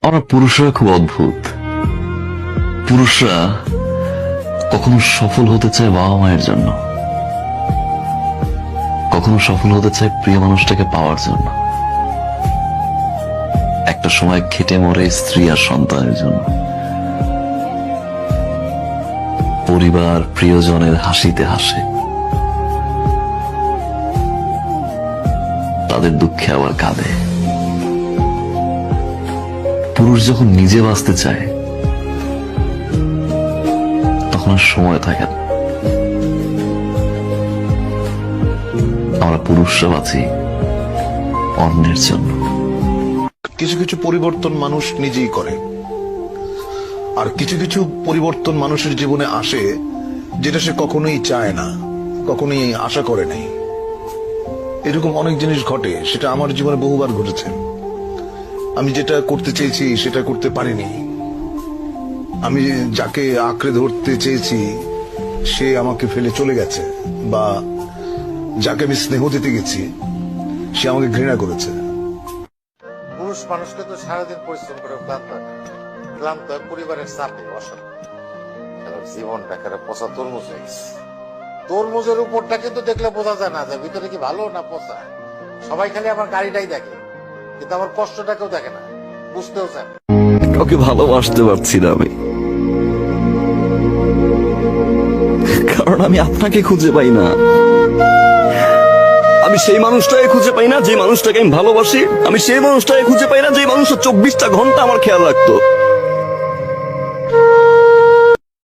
আমরা পুরুষরা খুব অদ্ভুত। পুরুষরা কখনো সফল হতে চায় বাবা মায়ের জন্য, কখনো সফল হতে চায় প্রিয় মানুষটাকে পাওয়ার জন্য, একটা সময় খেটে মরে স্ত্রী আর সন্তানের জন্য, পরিবার প্রিয়জনের হাসিতে হাসে, তাদের দুঃখে আবার কাঁদে। পুরুষ যখন নিজে বাঁচতে চায় তখন আর সময় থাকে না। আমরা পুরুষরা বাঁচি অন্যের জন্য। কিছু কিছু পরিবর্তন মানুষ নিজেই করে, আর কিছু কিছু পরিবর্তন মানুষের জীবনে আসে যেটা সে কখনোই চায় না, কখনোই আশা করে নাই। এরকম অনেক জিনিস ঘটে, সেটা আমার জীবনে বহুবার ঘটেছে। আমি যেটা করতে চেয়েছি সেটা করতে পারিনি। আমি যাকে আঁকড়ে ধরতে চেয়েছি সে আমাকে ফেলে চলে গেছে, বা যাকে আমি স্নেহ দিতে গেছি সে আমাকে ঘৃণা করেছে। পুরুষ মানুষকে তো সারাদিন পরিশ্রম করে ক্লান্ত পরিবারের চাপে অশান্তি, জীবনটা একটা পচা তরমুজ হয়ে গেছে। তরমুজের উপরটা কিন্তু দেখলে বোঝা যায় না যে ভিতরে কি ভালো না পচা। সবাই খালি আমার গাড়িটাই দেখে, কিন্তু আমার কষ্টটা কেউ দেখে না, বুঝতেও চায় না। কাউকে ভালোবাসতে পারছি না আমি, কারণ আমি আপনাকে খুঁজে পাই না। আমি সেই মানুষটাকে খুঁজে পাই না যে মানুষটাকে আমি ভালোবাসি। আমি সেই মানুষটাকে খুঁজে পাই না যে মানুষটা 24টা ঘন্টা আমার খেয়াল রাখতো।